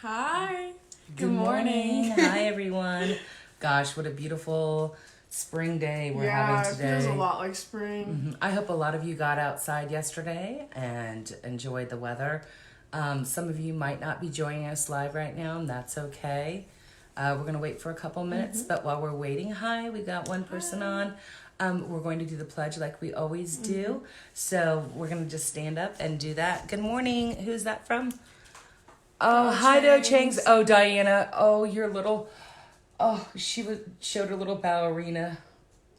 Hi. Good morning. Hi, everyone. Gosh, what a beautiful spring day we're having today. Yeah, it feels a lot like spring. I hope a lot of you got outside yesterday and enjoyed the weather. Some of you might not be joining us live right now, and that's okay. We're going to wait for a couple minutes, but while we're waiting, we got one person on. We're going to do the pledge like we always do. So we're going to just stand up and do that. Good morning. Who's that from? Oh, hi, Do Changs. Oh, Diana. Oh, your little. Oh, showed a little ballerina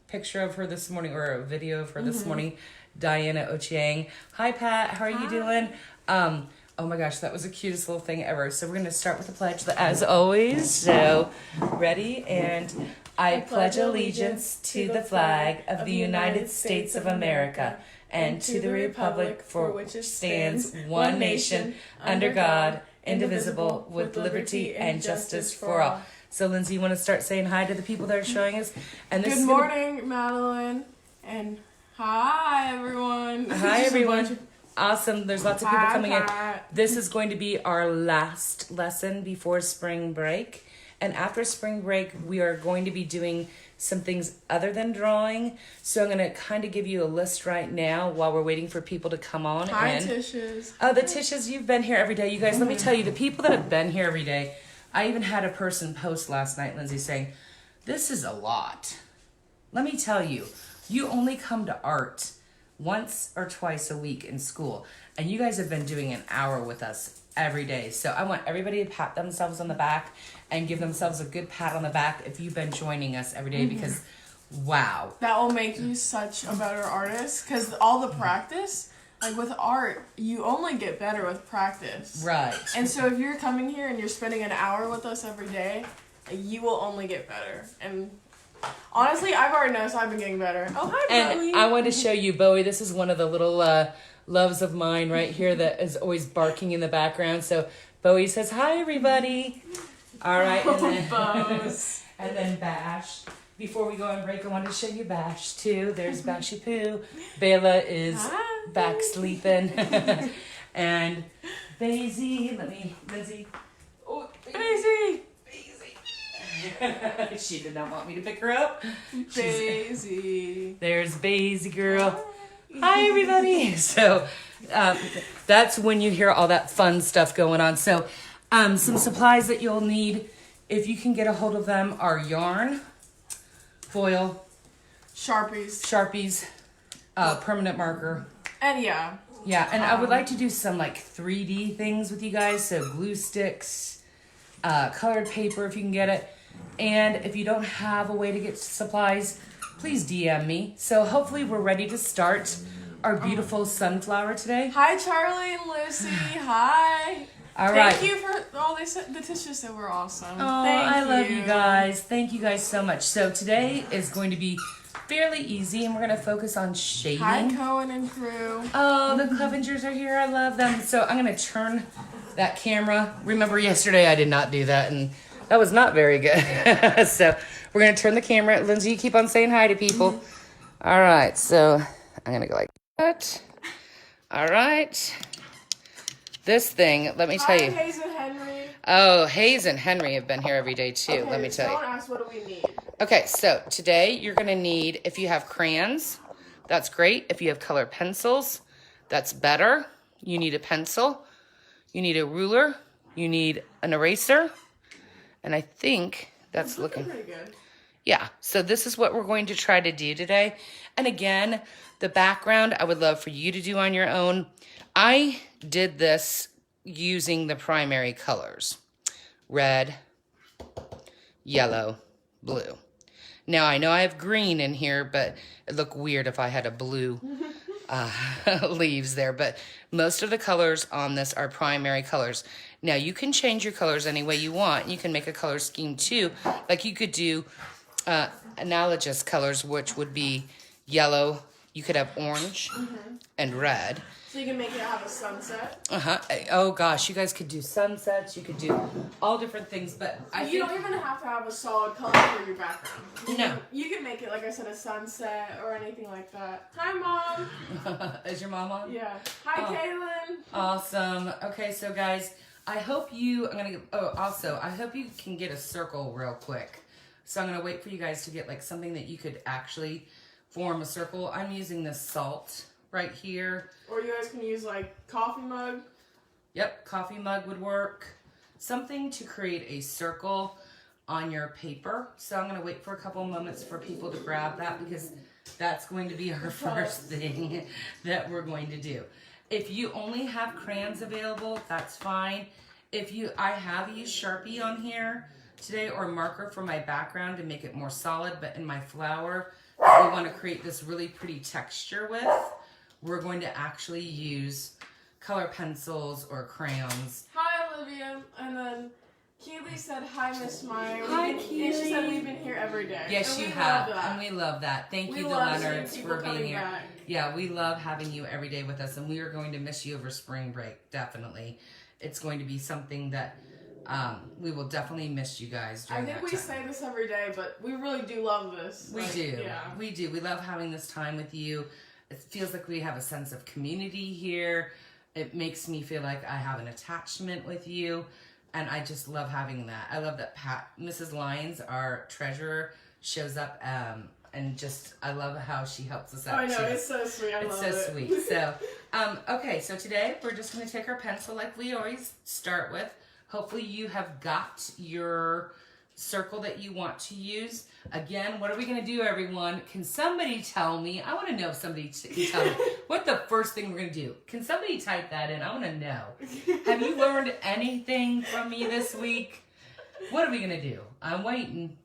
picture of her this morning, or a video of her this morning. Diana Ochang. Hi, Pat. How are you doing? Oh my gosh, that was the cutest little thing ever. So we're gonna start with the pledge, as always. So, ready? And I pledge allegiance to the flag of the United States of America and to the republic for which it stands, one nation, under God, indivisible, with liberty and justice for all. So, Lindsay, you want to start saying hi to the people that are showing us? And Good morning, Madeline. And hi, everyone. Hi, everyone. Awesome. There's lots of people coming in. Pat. This is going to be our last lesson before spring break. And after spring break, we are going to be doing some things other than drawing. So I'm going to kind of give you a list right now while we're waiting for people to come on Hi, in. Tishes. Oh, the Tishes, you've been here every day. You guys, let me tell you, the people that have been here every day, I even had a person post last night, Lindsay, saying, this is a lot. Let me tell you, you only come to art once or twice a week in school, and you guys have been doing an hour with us every day. So I want everybody to pat themselves on the back and give themselves a good pat on the back if you've been joining us every day, because wow. That will make you such a better artist, because all the practice, like with art, you only get better with practice. Right. And so if you're coming here and you're spending an hour with us every day, you will only get better. And honestly, I've already noticed I've been getting better. Oh, hi, Bowie. And I wanted to show you, Bowie, this is one of the little loves of mine right here that is always barking in the background. So Bowie says, hi, everybody. All right. And then, Bows. and then Bash. Before we go on break, I wanted to show you Bash, too. There's Bashy Poo. Bela is Hi. back sleeping. And Basie, Lindsay. Oh, Daisy. She did not want me to pick her up. Daisy. There's Basie girl. Hi, everybody. So that's when you hear all that fun stuff going on. So some supplies that you'll need, if you can get a hold of them, are yarn, foil, Sharpies. permanent marker. And yeah. Yeah, and I would like to do some like 3D things with you guys. So glue sticks, colored paper if you can get it. And if you don't have a way to get supplies, please DM me. So hopefully we're ready to start our beautiful sunflower today. Hi, Charlie and Lucy. Hi. All right. Thank you for all they said. The tissues said we're awesome. Oh, Thank I love you guys. Thank you guys so much. So today is going to be fairly easy, and we're going to focus on shading. Hi, Cohen and crew. Oh, the Clevengers are here. I love them. So I'm going to turn that camera. Remember yesterday I did not do that, and that was not very good. So we're going to turn the camera. Lindsay, you keep on saying hi to people. All right. So I'm going to go like that. All right. This thing, let me tell Hi, you. Hayes and Henry. Oh, Hayes and Henry have been here every day too. Okay, Let me tell you. Someone asked, what do we need? Okay, so today you're going to need, if you have crayons, that's great. If you have colored pencils, that's better. You need a pencil. You need a ruler. You need an eraser. And I think that's looking pretty good. Yeah, so this is what we're going to try to do today. And again, the background I would love for you to do on your own. I did this using the primary colors. Red, yellow, blue. Now, I know I have green in here, but it'd look weird if I had a blue leaves there. But most of the colors on this are primary colors. Now, you can change your colors any way you want. You can make a color scheme, too. Like, you could do analogous colors, which would be yellow. You could have orange and red. So you can make it have a sunset. Oh, gosh. You guys could do sunsets. You could do all different things. But You don't even have to have a solid color for your background. No. You can make it, like I said, a sunset or anything like that. Hi, Mom. Is your mom on? Yeah. Hi, Kaylin. Awesome. Okay, so guys, I hope I hope you can get a circle real quick. So I'm going to wait for you guys to get like something that you could actually form a circle. I'm using this salt right here. Or you guys can use like coffee mug. Yep, coffee mug would work. Something to create a circle on your paper. So I'm going to wait for a couple of moments for people to grab that because that's going to be our first thing that we're going to do. If you only have crayons available, that's fine. I have used Sharpie on here today or marker for my background to make it more solid, but in my flower, we want to create this really pretty texture with. We're going to actually use color pencils or crayons. Hi, Olivia. And then Keely said, hi, Miss Meyer. Hi, Keely. And she said we've been here every day. Yes, and you we have. love that. And we love that. Thank you, the love seeing Leonards, people for being coming here. back. Yeah, we love having you every day with us, and we are going to miss you over spring break, definitely. It's going to be something that we will definitely miss you guys during that time. I think we say this every day, but we really do love this. We do. Yeah. We do. We love having this time with you. It feels like we have a sense of community here. It makes me feel like I have an attachment with you, and I just love having that. I love that Mrs. Lyons, our treasurer, shows up, and just, I love how she helps us out. I know, too. it's so sweet. I love it. It's so sweet. So, okay, so today we're just going to take our pencil like we always start with. Hopefully you have got your circle that you want to use. Again, what are we going to do, everyone? Can somebody tell me? I want to know if somebody can tell me what the first thing we're going to do. Can somebody type that in? I want to know. Have you learned anything from me this week? What are we going to do? I'm waiting.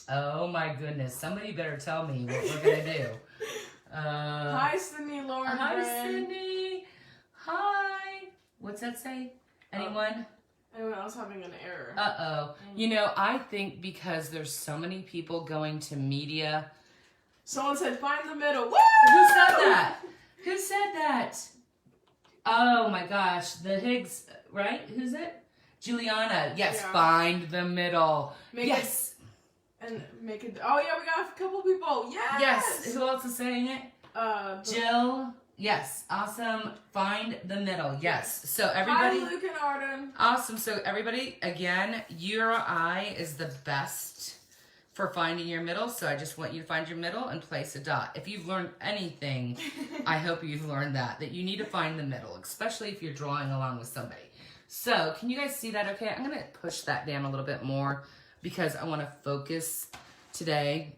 Oh my goodness. Somebody better tell me what we're going to do. Hi, Sydney, Lauren. Hi, Bryn. Sydney. Hi. What's that say? Anyone? Anyone else having an error? Uh-oh. You know, I think because there's so many people going to media. Someone said, find the middle. Woo! Who said that? Who said that? Oh my gosh. The Higgs, right? Who's it? Juliana. Yes, Yeah. find the middle. Make yes. And make it. Oh, yeah, we got a couple people. Yes! Yes. Who else is saying it? Jill. Yes. Awesome. Find the middle. Yes. So everybody. Hi, Luke and Arden. Awesome. So everybody, again, your eye is the best for finding your middle. So I just want you to find your middle and place a dot. If you've learned anything, I hope you've learned that you need to find the middle, especially if you're drawing along with somebody. So can you guys see that okay? I'm going to push that down a little bit more because I want to focus today.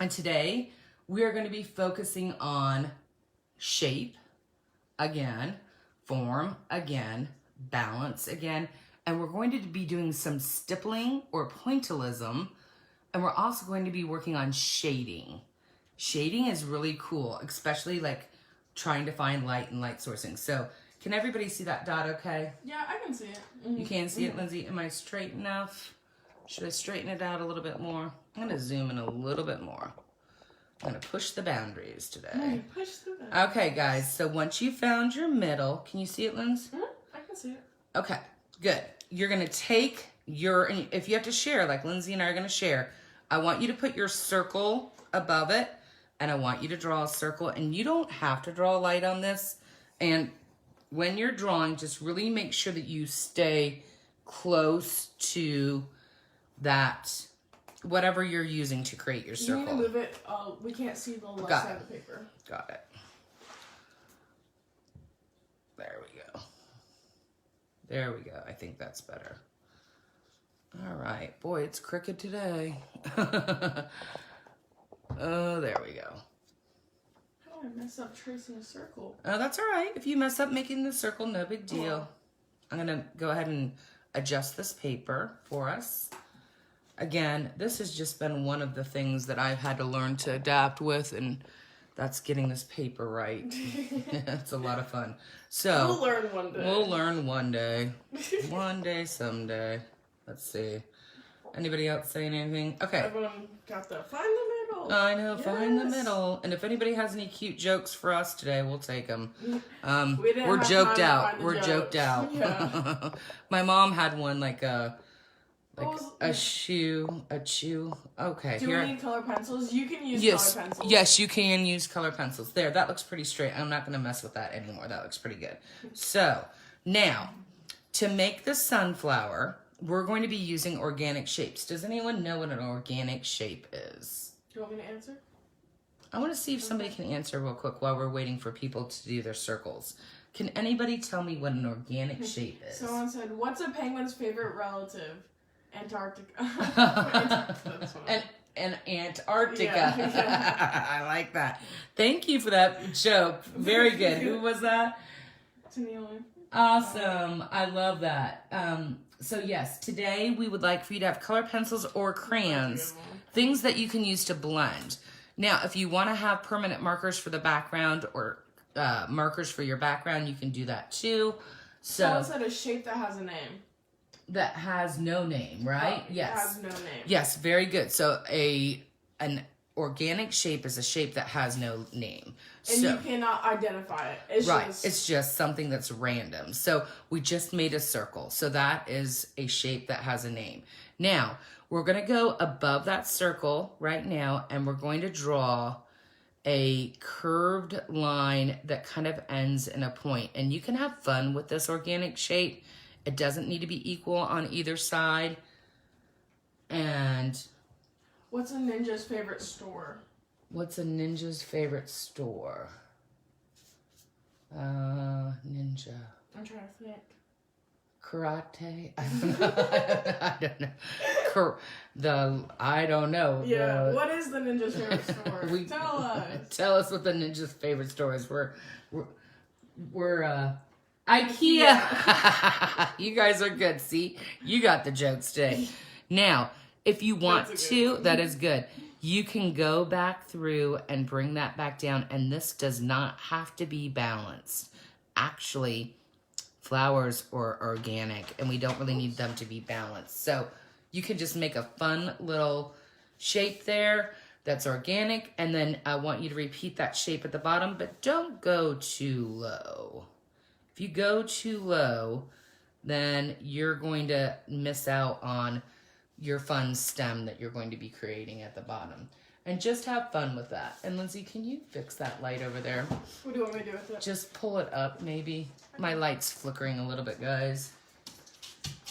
And today we're going to be focusing on shape again, form again, balance again, and we're going to be doing some stippling or pointillism, and we're also going to be working on shading. Shading is really cool, especially like trying to find light and light sourcing. So can everybody see that dot okay? Yeah, I can see it. Mm-hmm. You can see it, Lindsay? Am I straight enough? Should I straighten it out a little bit more? I'm going to zoom in a little bit more. I'm going to push the boundaries today. Push the boundaries. Okay, guys. So once you found your middle, can you see it, Linz? Mm-hmm. I can see it. Okay, good. You're going to take your, if you have to share, like Lindsay and I are going to share, I want you to put your circle above it, and I want you to draw a circle, and you don't have to draw a light on this. And when you're drawing, just really make sure that you stay close to that, whatever you're using to create your circle. You need to move it. We can't see the left side of the paper. Got it. There we go. There we go. I think that's better. All right. Boy, it's crooked today. Oh, there we go. How did I mess up tracing a circle? Oh, that's all right. If you mess up making the circle, no big deal. I'm going to go ahead and adjust this paper for us. Again, this has just been one of the things that I've had to learn to adapt with, and that's getting this paper right. It's a lot of fun. So We'll learn one day. We'll learn one day. One day, someday. Let's see. Anybody else saying anything? Okay. Everyone got the find the middle. I know, find the Yes. middle. And if anybody has any cute jokes for us today, we'll take them. We didn't We're have joked time to out. find the We're joked jokes. out. Yeah. My mom had one like a What was- chew. Okay, Do here. we need color pencils? You can use Yes, color pencils. yes, you can use color pencils. There, that looks pretty straight. I'm not going to mess with that anymore. That looks pretty good. So, now, to make the sunflower, we're going to be using organic shapes. Does anyone know what an organic shape is? Do you want me to answer? I want to see if somebody can answer real quick while we're waiting for people to do their circles. Can anybody tell me what an organic shape is? Someone said, "What's a penguin's favorite relative?" Antarctica. That's fine. And Antarctica. Yeah. I like that. Thank you for that joke. Very good. Who was that? Tennille. Awesome. I love that. So yes, today we would like for you to have color pencils or crayons, things that you can use to blend. Now, if you want to have permanent markers for the background or markers for your background, you can do that too. Someone said a shape that has a name. That has no name, right? Yes. It has no name. Yes, very good. So an organic shape is a shape that has no name. And you cannot identify it. It's just something that's random. So we just made a circle. So that is a shape that has a name. Now, we're going to go above that circle right now, and we're going to draw a curved line that kind of ends in a point. And you can have fun with this organic shape. It doesn't need to be equal on either side. And what's a ninja's favorite store? What's a ninja's favorite store? Ninja. I'm trying to think. Karate? I don't know. I don't know. Yeah. What is the ninja's favorite store? Tell us. Tell us what the ninja's favorite store is. We're IKEA. You guys are good. See, you got the jokes today. Now, if you want to, that is good. You can go back through and bring that back down, and this does not have to be balanced. Actually, flowers are organic, and we don't really need them to be balanced. So you can just make a fun little shape there that's organic, and then I want you to repeat that shape at the bottom, but don't go too low. If you go too low, then you're going to miss out on your fun stem that you're going to be creating at the bottom. And just have fun with that. And Lindsay, can you fix that light over there? What do you want me to do with it? Just pull it up, maybe. My light's flickering a little bit, guys.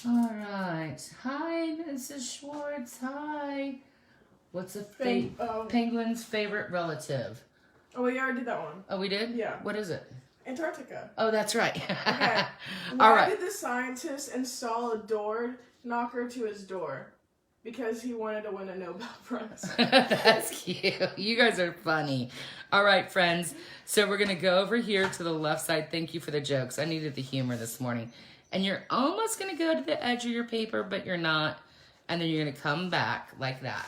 All right. Hi, Mrs. Schwartz. Hi. What's penguin's favorite relative? Oh, we already did that one. Oh, we did? Yeah. What is it? Antarctica. Oh, that's right. Okay. Why did the scientist install a door knocker to his door? Because he wanted to win a Nobel Prize. That's cute. You guys are funny. All right, friends. So we're going to go over here to the left side. Thank you for the jokes. I needed the humor this morning. And you're almost going to go to the edge of your paper, but you're not. And then you're going to come back like that.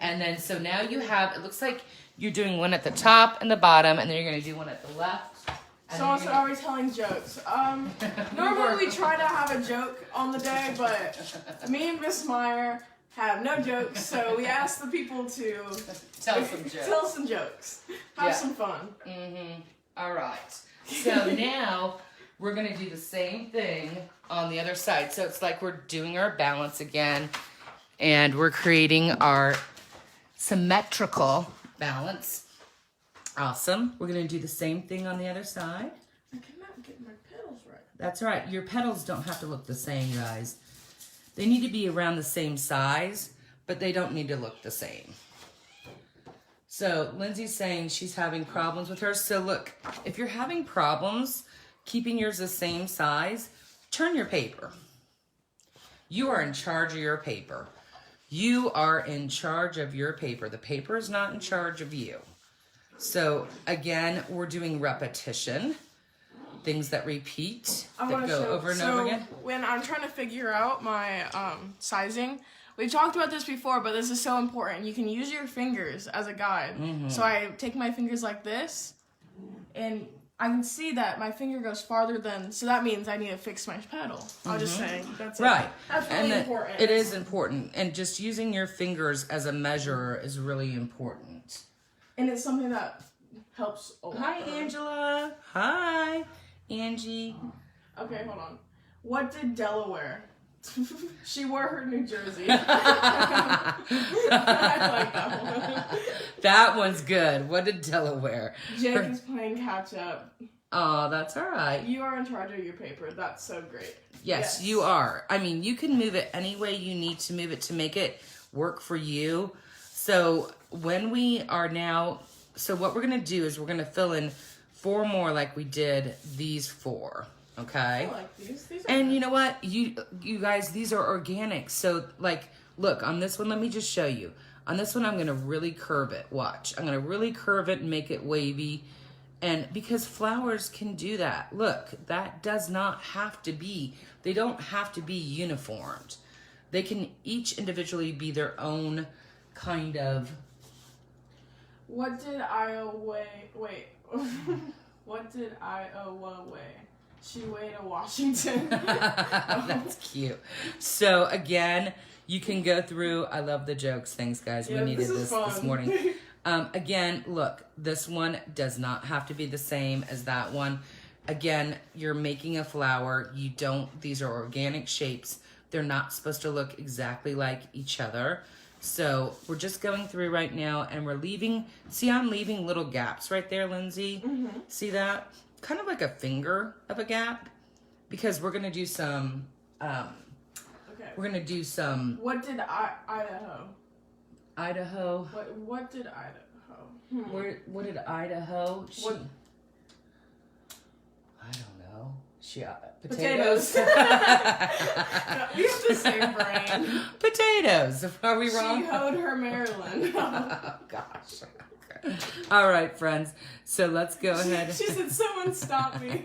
And then so now you have, it looks like you're doing one at the top and the bottom, and then you're going to do one at the left. Someone's always telling jokes. Normally we try to have a joke on the day, but me and Miss Meyer have no jokes, so we asked the people to tell some jokes. Have some fun. All right. So now we're going to do the same thing on the other side. So it's like we're doing our balance again, and we're creating our symmetrical balance. Awesome. We're going to do the same thing on the other side. I cannot get my petals right. That's right. Your petals don't have to look the same, guys. They need to be around the same size, but they don't need to look the same. So Lindsay's saying she's having problems with hers. So look, if you're having problems keeping yours the same size, turn your paper. You are in charge of your paper. You are in charge of your paper. The paper is not in charge of you. So again, we're doing repetition, things that repeat, that go over and over again. When I'm trying to figure out my sizing, we talked about this before, but this is so important. You can use your fingers as a guide. So I take my fingers like this, and I can see that my finger goes farther than, so that means I need to fix my pedal. I'll just say, that's right. That's really important. It is important, and just using your fingers as a measure is really important. And it's something that helps a lot. Hi, Angela. Hi, Angie. Okay, hold on. What did Delaware? She wore her New Jersey. I like that one. That one's good. What did Delaware? Jake is playing catch up. Oh, that's all right. You are in charge of your paper. That's so great. Yes, you are. I mean, you can move it any way you need to move it to make it work for you. So when we are now, so what we're going to do is we're going to fill in 4 more like we did these 4. Okay. I like these. These are And good. you know what? You guys, these are organic. So like, look, on this one, let me just show you. On this one, I'm going to really curve it. Watch. I'm going to really curve it and make it wavy. And because flowers can do that. Look, that does not have to be, they don't have to be uniformed. They can each individually be their own kind of. What did Iowa weigh? Wait. What did Iowa weigh? She weighed a Washington. That's cute. So again, you can go through. I love the jokes. Thanks, guys. Yeah, We needed this is this fun. morning. Again, look, this one does not have to be the same as that one. Again, you're making a flower. You don't, these are organic shapes. They're not supposed to look exactly like each other. So we're just going through right now and we're leaving, see, I'm leaving little gaps right there, Lindsay. Mm-hmm. See that? Kind of like a finger of a gap because we're going to do some, Okay. we're going to do some What did Idaho? Idaho. What did Idaho? What did Idaho? What- I don't know. Potatoes. Potatoes. We have the same brain. Potatoes. Are we wrong? She hoed her Maryland. Oh gosh. Okay. All right, friends. So let's go ahead. She said, "Someone stop me."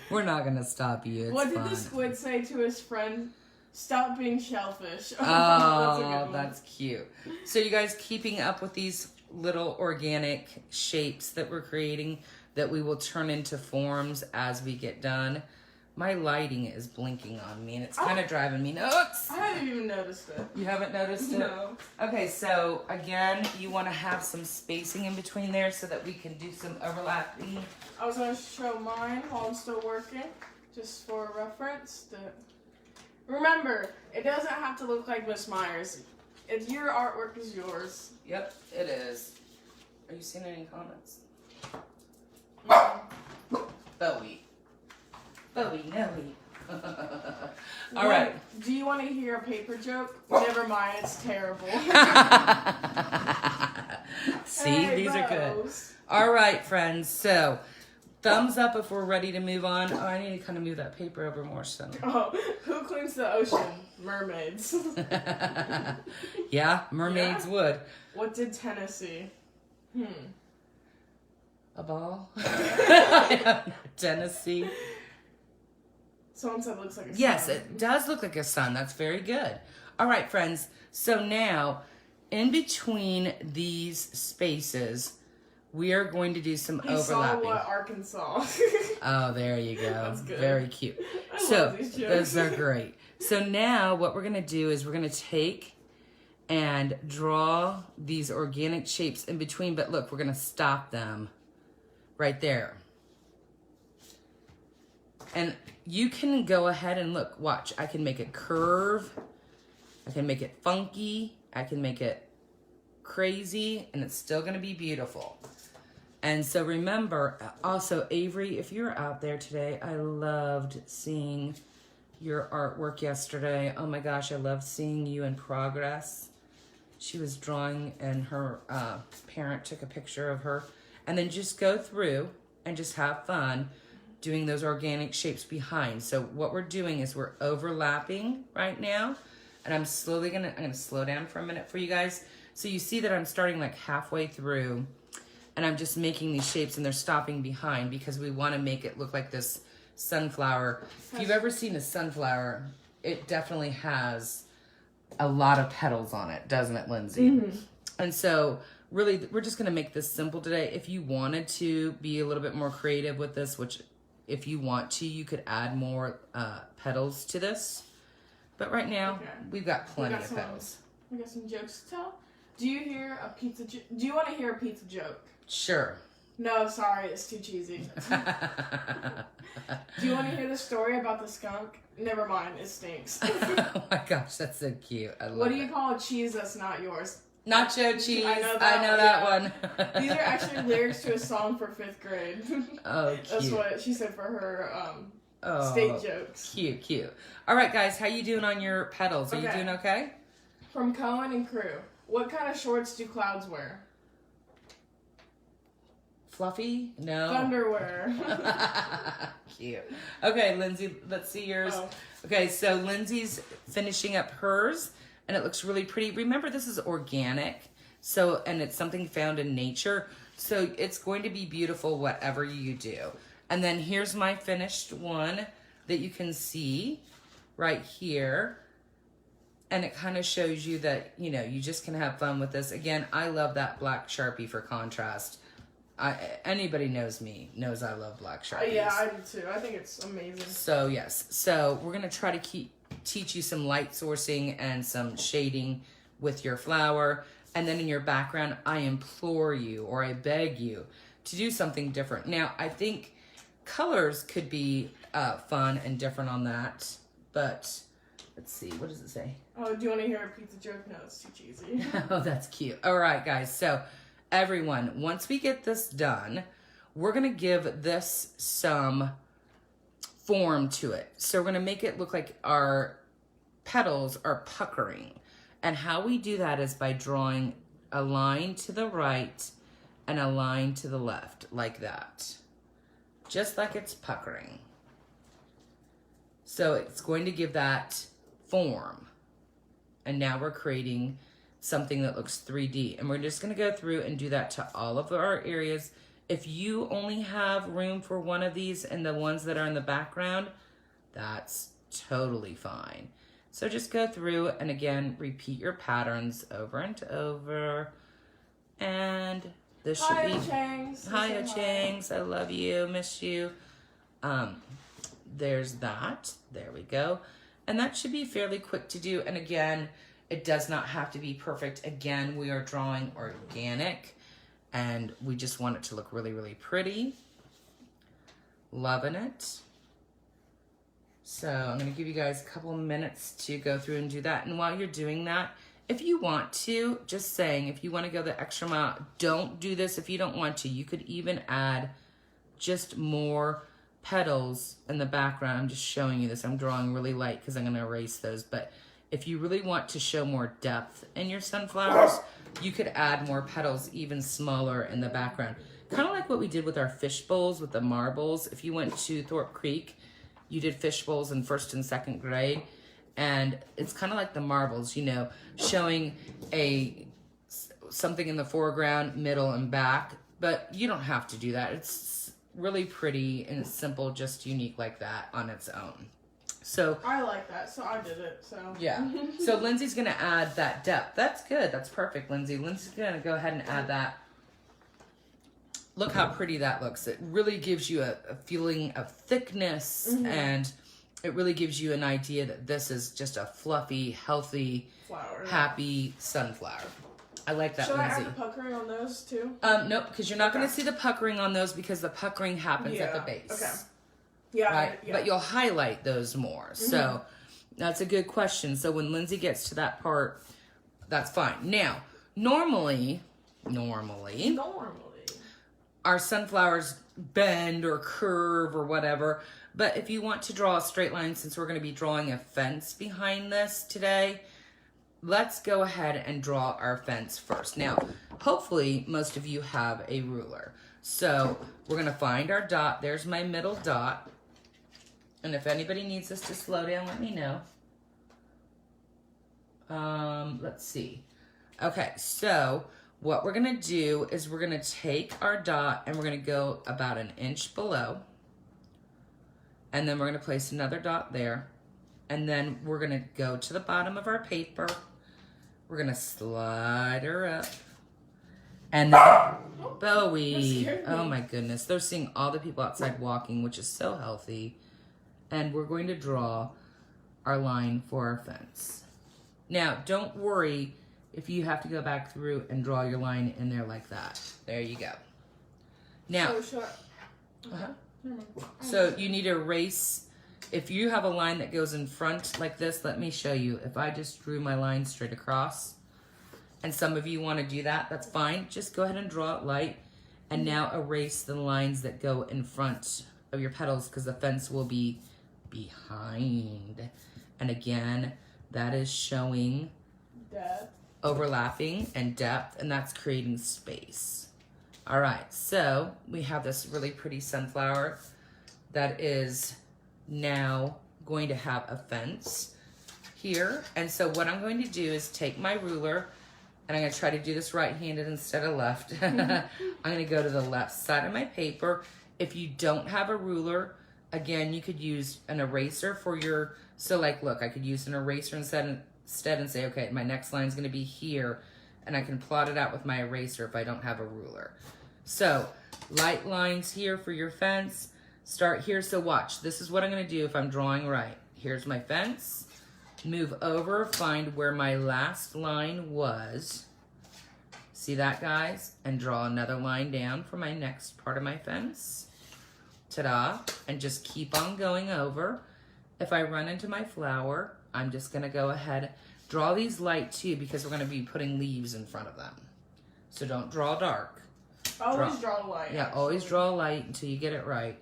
We're not gonna stop you. It's What did fun. the squid say to his friend? Stop being shellfish. Oh, that's a good one. that's cute. So you guys keeping up with these little organic shapes that we're creating that we will turn into forms as we get done. My lighting is blinking on me and it's kind of driving me nuts. I haven't even noticed it. You haven't noticed it? No. Okay, so again, you want to have some spacing in between there so that we can do some overlapping. I was going to show mine while I'm still working, just for reference. Remember, it doesn't have to look like Miss Myers. If your artwork is yours. Yep, it is. Are you seeing any comments? Bowie. Bowie, no. All right. Do you want to hear a paper joke? Never mind, it's terrible. See, Hey, these are good. bros. All right, friends. So, thumbs up if we're ready to move on. Oh, I need to kind of move that paper over more so. Oh, who cleans the ocean? Mermaids. Yeah, mermaids Yeah. would. What did Tennessee? A ball? Tennessee. Someone said it looks like a Yes, sun. it does look like a sun. That's very good. All right, friends. So now, in between these spaces, we are going to do some He overlapping. saw what Arkansas. Oh, there you go. That's good. Very cute. I So, love these jokes. those are great. So now what we're going to do is we're going to take and draw these organic shapes in between. But look, we're going to stop them right there. And you can go ahead and look, watch. I can make it curve. I can make it funky. I can make it crazy. And it's still going to be beautiful. And so remember, also, Avery, if you're out there today, I loved seeing your artwork yesterday. Oh my gosh, I loved seeing you in progress. She was drawing and her parent took a picture of her. And then just go through and just have fun doing those organic shapes behind. So what we're doing is we're overlapping right now. And I'm gonna slow down for a minute for you guys. So you see that I'm starting like halfway through and I'm just making these shapes and they're stopping behind because we want to make it look like this sunflower. If you've ever seen a sunflower, it definitely has a lot of petals on it, doesn't it, Lindsay? Mm-hmm. And so really, we're just going to make this simple today. If you wanted to be a little bit more creative with this, which if you want to, you could add more petals to this. But right now, Okay. we've got plenty got of some- petals. We got some jokes to tell. Do you hear a pizza? Do you want to hear a pizza joke? Sure. No, sorry, it's too cheesy. Do you want to hear the story about the skunk? Never mind, it stinks. Oh my gosh, that's so cute. I love What do you it. call a cheese that's not yours? Nacho cheese. I know that one, one. These are actually lyrics to a song for 5th grade. Oh, cute. That's what she said for her Oh, State jokes. Cute, cute. All right, guys, how you doing on your petals? Are you doing okay? From Cohen and Crew. What kind of shorts do clouds wear? Fluffy? No. Underwear. Cute. Okay, Lindsay, let's see yours. Oh. Okay, so Lindsay's finishing up hers, and it looks really pretty. Remember, this is organic, so and it's something found in nature, so it's going to be beautiful whatever you do. And then here's my finished one that you can see right here. And it kind of shows you that, you know, you just can have fun with this. Again, I love that black Sharpie for contrast. Anybody knows me, knows I love black Sharpies. Yeah, I do too. I think it's amazing. So, yes. So, we're going to try to teach you some light sourcing and some shading with your flower. And then in your background, I implore you or I beg you to do something different. Now, I think colors could be fun and different on that. But, let's see. What does it say? Oh, do you want to hear a pizza joke? No, it's too cheesy. Oh, that's cute. All right, guys. So, everyone, once we get this done, we're going to give this some form to it. So, we're going to make it look like our petals are puckering. And how we do that is by drawing a line to the right and a line to the left, like that. Just like it's puckering. So, it's going to give that form. And now we're creating something that looks 3D. And we're just going to go through and do that to all of our areas. If you only have room for one of these and the ones that are in the background, that's totally fine. So just go through and again, repeat your patterns over and over. And this should be... Changs. Hiya, Changs. I love you. Miss you. There's that. There we go. And that should be fairly quick to do. And again, it does not have to be perfect. Again, we are drawing organic and we just want it to look really, really pretty. Loving it. So I'm going to give you guys a couple of minutes to go through and do that. And while you're doing that, if you want to, just saying, if you want to go the extra mile, don't do this if you don't want to. You could even add just more petals in the background. I'm just showing you this. I'm drawing really light because I'm going to erase those. But if you really want to show more depth in your sunflowers, you could add more petals even smaller in the background. Kind of like what we did with our fish bowls with the marbles. If you went to Thorpe Creek, you did fish bowls in 1st and 2nd grade. And it's kind of like the marbles, you know, showing something in the foreground, middle, and back. But you don't have to do that. It's really pretty and simple, just unique like that on its own. So I like that, so I did it. So yeah. So Lindsay's gonna add that depth. That's good. That's perfect, Lindsay. Lindsay's gonna go ahead and add that. Look how pretty that looks. It really gives you a feeling of thickness, and it really gives you an idea that this is just a fluffy, healthy, happy sunflower. I like that, Lindsay. Lindsay. Should I add the puckering on those too? Nope, because you're not going to see the puckering on those because the puckering happens at the base. Okay. Yeah. Right? But you'll highlight those more. So that's a good question. So when Lindsay gets to that part, that's fine. Now, normally, our sunflowers bend or curve or whatever. But if you want to draw a straight line, since we're going to be drawing a fence behind this today, let's go ahead and draw our fence first. Now, hopefully, most of you have a ruler. So, we're going to find our dot. There's my middle dot. And if anybody needs us to slow down, let me know. Let's see. Okay, so what we're going to do is we're going to take our dot and we're going to go about an inch below. And then we're going to place another dot there. And then we're going to go to the bottom of our paper. We're going to slide her up. And then Bowie. Oh my goodness. They're seeing all the people outside walking, which is so healthy. And we're going to draw our line for our fence. Now, don't worry if you have to go back through and draw your line in there like that. There you go. Now, so you need to erase. If you have a line that goes in front like this, let me show you. If I just drew my line straight across, and some of you want to do that, that's fine. Just go ahead and draw it light. And now erase the lines that go in front of your petals because the fence will be behind. And again, that is showing Depth. overlapping and depth, and that's creating space. All right, so we have this really pretty sunflower that is now going to have a fence here. And so what I'm going to do is take my ruler, and I'm going to try to do this right-handed instead of left. I'm going to go to the left side of my paper. If you don't have a ruler, again, you could use an eraser for your, so like, look, I could use an eraser instead and say, okay, my next line is going to be here, and I can plot it out with my eraser if I don't have a ruler. So light lines here for your fence. Start here. So watch, this is what I'm going to do if I'm drawing right. Here's my fence. Move over, find where my last line was. See that, guys? And draw another line down for my next part of my fence. Ta-da. And just keep on going over. If I run into my flower, I'm just going to go ahead. Draw these light too because we're going to be putting leaves in front of them. So don't draw dark. Always draw light. Yeah, actually. always draw light until you get it right.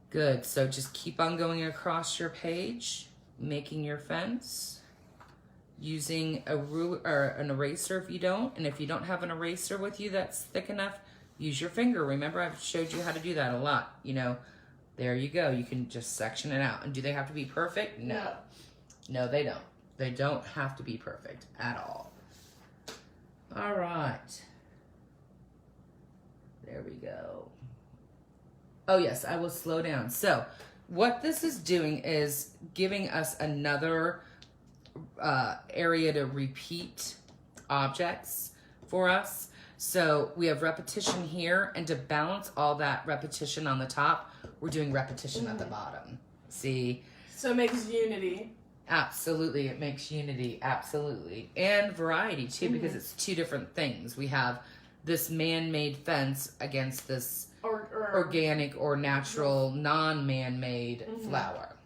Good. So just keep on going across your page, making your fence, using a ruler or an eraser if you don't. And if you don't have an eraser with you that's thick enough, use your finger. Remember, I've showed you how to do that a lot. You know, there you go. You can just section it out. And do they have to be perfect? No. No, they don't. They don't have to be perfect at all. All right. There we go. Oh, yes, I will slow down. So what this is doing is giving us another area to repeat objects for us. So we have repetition here, and to balance all that repetition on the top, we're doing repetition at the bottom. See? So it makes unity. Absolutely, it makes unity, absolutely. And variety, too, because it's two different things. We have this man-made fence against this organic or natural, non-man-made flower.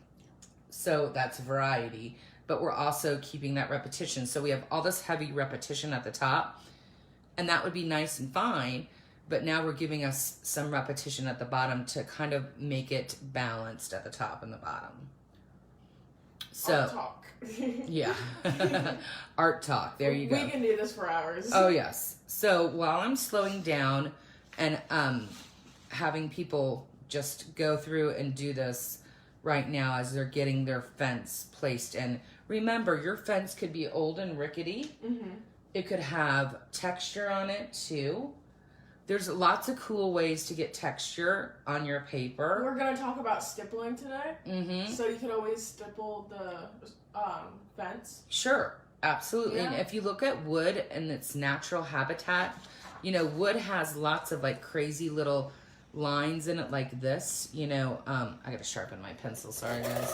So that's variety. But we're also keeping that repetition. So we have all this heavy repetition at the top, and that would be nice and fine. But now we're giving us some repetition at the bottom to kind of make it balanced at the top and the bottom. So, Art talk. Yeah. Art talk. There you go. We can do this for hours. Oh, yes. So while I'm slowing down and having people just go through and do this right now as they're getting their fence placed in. Remember, your fence could be old and rickety. It could have texture on it, too. There's lots of cool ways to get texture on your paper. We're going to talk about stippling today. So you can always stipple the fence. Sure, absolutely. Yeah. And if you look at wood and its natural habitat, you know, wood has lots of like crazy little lines in it like this. You know, I got to sharpen my pencil. Sorry, guys.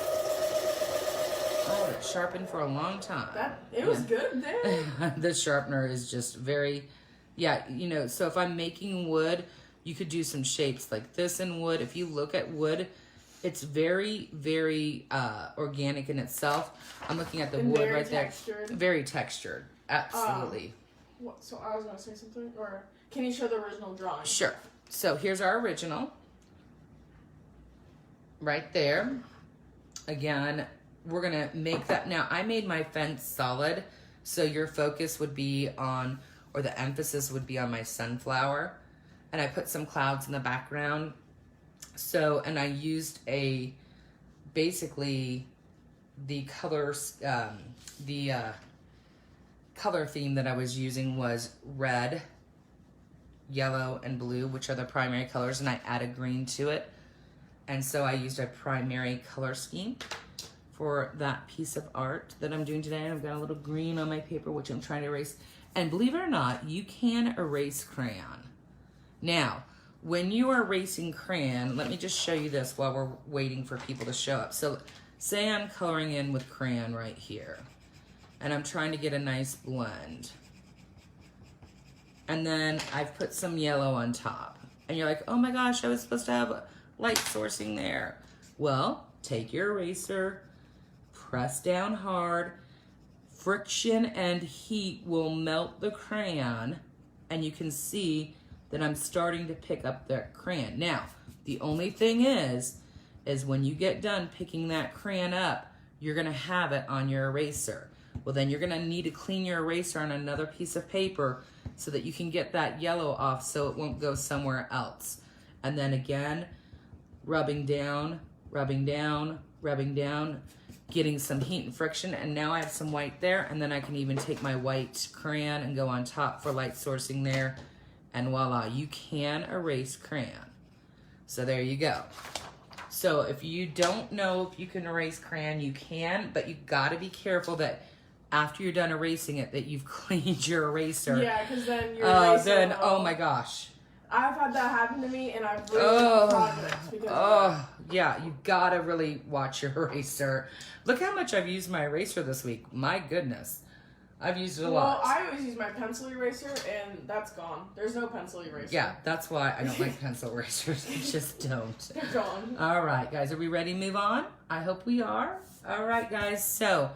Oh, it sharpened for a long time. It was good there. The sharpener is just very... Yeah, you know, so if I'm making wood, you could do some shapes like this in wood. If you look at wood, it's very, very organic in itself. I'm looking at the And wood very right textured. there. Very textured. Absolutely. So I was going to say something? Or can you show the original drawing? Sure. So here's our original. Right there. Again, we're going to make that. Now, I made my fence solid, so your focus would be on... or the emphasis would be on my sunflower. And I put some clouds in the background. So, and I used basically the colors, color theme that I was using was red, yellow, and blue, which are the primary colors, and I added green to it. And so I used a primary color scheme for that piece of art that I'm doing today. And I've got a little green on my paper, which I'm trying to erase. And believe it or not, you can erase crayon. Now, when you are erasing crayon, let me just show you this while we're waiting for people to show up. So say I'm coloring in with crayon right here, and I'm trying to get a nice blend. And then I've put some yellow on top. And you're like, oh my gosh, I was supposed to have light sourcing there. Well, take your eraser, press down hard, friction and heat will melt the crayon, and you can see then I'm starting to pick up that crayon. Now, the only thing is when you get done picking that crayon up, you're gonna have it on your eraser. Well, then you're gonna need to clean your eraser on another piece of paper so that you can get that yellow off so it won't go somewhere else. And then again, rubbing down, rubbing down, rubbing down, getting some heat and friction, and now I have some white there, and then I can even take my white crayon and go on top for light sourcing there, and voila, you can erase crayon. So there you go. So if you don't know if you can erase crayon, you can, but you gotta be careful that after you're done erasing it, that you've cleaned your eraser. Yeah, because then your eraser oh my gosh. I've had that happen to me, and I've ruined projects because of that. Yeah, you gotta really watch your eraser. Look how much I've used my eraser this week. My goodness. I've used it a lot. Well, I always use my pencil eraser, and that's gone. There's no pencil eraser. Yeah, that's why I don't like pencil erasers. I just don't. They're gone. All right, guys, are we ready to move on? I hope we are. All right, guys, so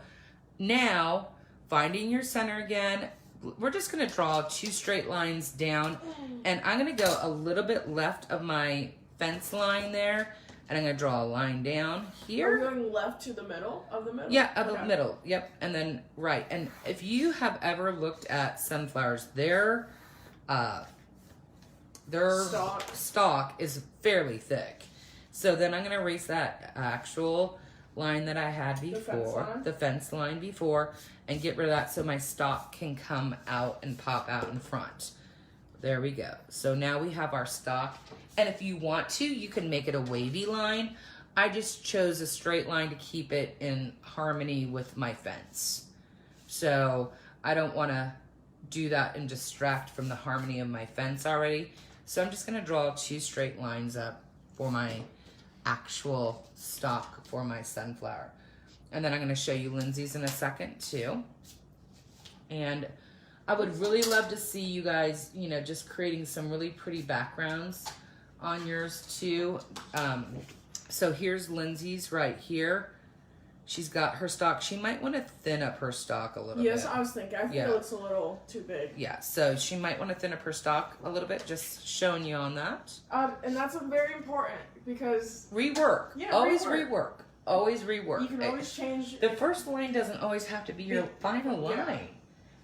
now finding your center again. We're just going to draw 2 straight lines down, and I'm going to go a little bit left of my fence line there, and I'm going to draw a line down here. Are we going left to the middle of the middle? Yeah, of the middle. Yep, and then right. And if you have ever looked at sunflowers, their stalk is fairly thick. So then I'm going to erase that actual line that I had before, the fence line before, and get rid of that so my stalk can come out and pop out in front. There we go. So now we have our stalk. And if you want to, you can make it a wavy line. I just chose a straight line to keep it in harmony with my fence. So I don't want to do that and distract from the harmony of my fence already. So I'm just going to draw 2 straight lines up for my actual stalk for my sunflower. And then I'm going to show you Lindsay's in a second too. And I would really love to see you guys, you know, just creating some really pretty backgrounds on yours too. So here's Lindsay's right here. She's got her stalk. She might want to thin up her stalk a little bit. Yes, I was thinking. I think it looks a little too big. Yeah, so she might want to thin up her stalk a little bit, just showing you on that. And that's very important because... Rework. Yeah, always rework. Always rework. You can always change... The first line doesn't always have to be your final line.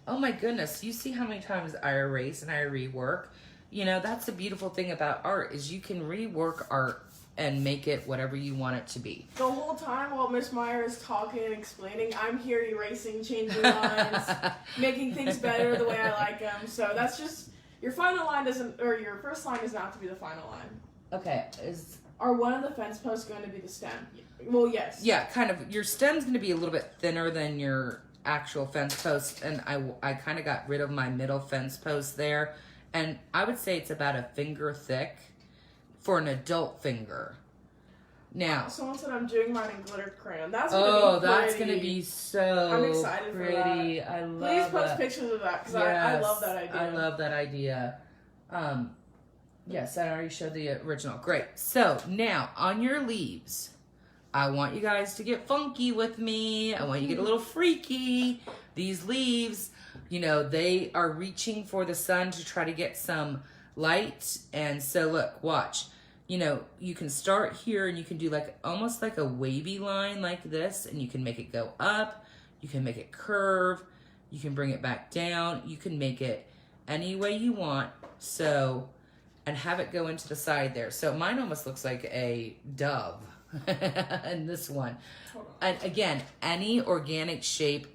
Oh my goodness, you see how many times I erase and I rework? You know, that's the beautiful thing about art is you can rework art and make it whatever you want it to be. The whole time while Miss Meyer is talking and explaining, I'm here erasing, changing lines, making things better the way I like them. So that's just, your final line doesn't, or your first line does not have to be the final line. Okay, Are one of the fence posts going to be the stem? Well, yes. Yeah, kind of. Your stem's going to be a little bit thinner than your actual fence post, and I kind of got rid of my middle fence post there, and I would say it's about a finger thick for an adult finger. Now, someone said I'm doing mine in glitter crayon. That's gonna be so I'm excited pretty. For that. I love Please post that. pictures of that because Yes, I love that idea. I love that idea. Yes, I already showed the original. Great. So now on your leaves, I want you guys to get funky with me. I want you to get a little freaky. These leaves, you know, they are reaching for the sun to try to get some light. And so look, watch. You know, you can start here and you can do like almost like a wavy line like this, and you can make it go up. You can make it curve. You can bring it back down. You can make it any way you want. So, and have it go into the side there. So mine almost looks like a dove in this one. And again, any organic shape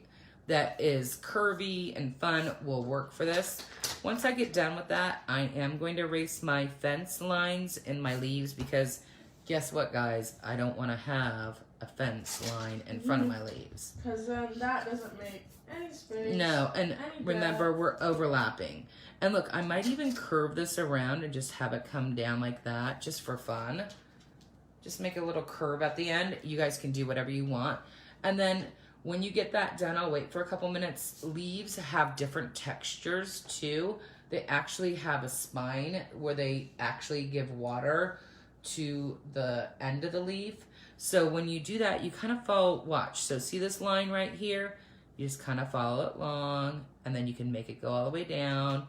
that is curvy and fun will work for this. Once I get done with that, I am going to erase my fence lines in my leaves because guess what, guys? I don't want to have a fence line in front of my leaves. Because then that doesn't make any space. No, and remember, we're overlapping. And look, I might even curve this around and just have it come down like that, just for fun. Just make a little curve at the end. You guys can do whatever you want. And then when you get that done, I'll wait for a couple minutes. Leaves have different textures too. They actually have a spine where they actually give water to the end of the leaf. So when you do that, you kind of follow, watch. So see this line right here? You just kind of follow it along, and then you can make it go all the way down.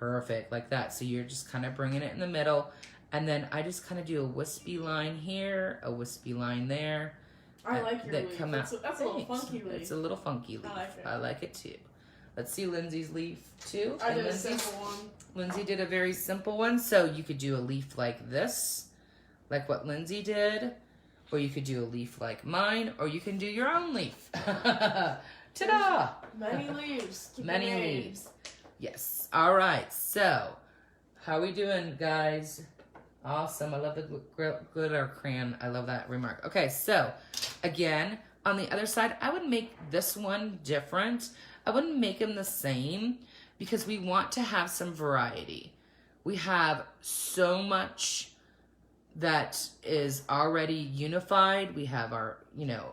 Perfect, like that. So you're just kind of bringing it in the middle. And then I just kind of do a wispy line here, a wispy line there. I like your leaf. Come out. That's a little funky leaf. It's a little funky leaf. I like it. Too. Let's see Lindsay's leaf too. I did a simple one. Lindsay did a very simple one. So you could do a leaf like this, like what Lindsay did. Or you could do a leaf like mine, or you can do your own leaf. Ta-da! Many leaves. Many leaves. Yes. All right. So, how we doing, guys? Awesome. I love the glitter crayon. I love that remark. Okay, so, again, on the other side, I would make this one different. I wouldn't make them the same because we want to have some variety. We have so much that is already unified. We have our,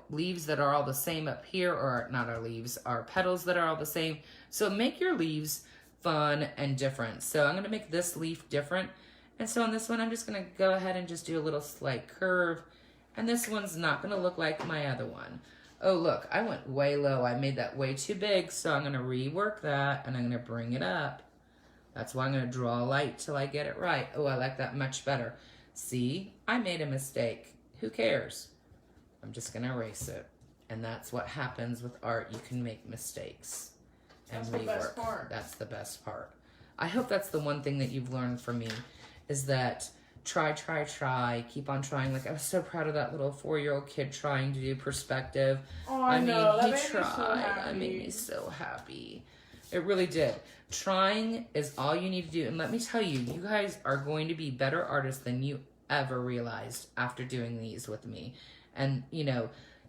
leaves that are all the same up here, or not our leaves, our petals that are all the same. So make your leaves fun and different. So I'm going to make this leaf different. And so on this one, I'm just going to go ahead and just do a little slight curve. And this one's not going to look like my other one. Oh, look, I went way low. I made that way too big. So I'm going to rework that and I'm going to bring it up. That's why I'm going to draw a light till I get it right. Oh, I like that much better. See, I made a mistake. Who cares? I'm just going to erase it. And that's what happens with art. You can make mistakes and rework. That's the best part. That's the best part. I hope that's the one thing that you've learned from me is that try. Keep on trying. Like, I was so proud of that little 4-year-old kid trying to do perspective. Oh, I know. He tried. That made me so happy. It really did. Trying is all you need to do. And let me tell you, you guys are going to be better artists than you ever realized after doing these with me. And,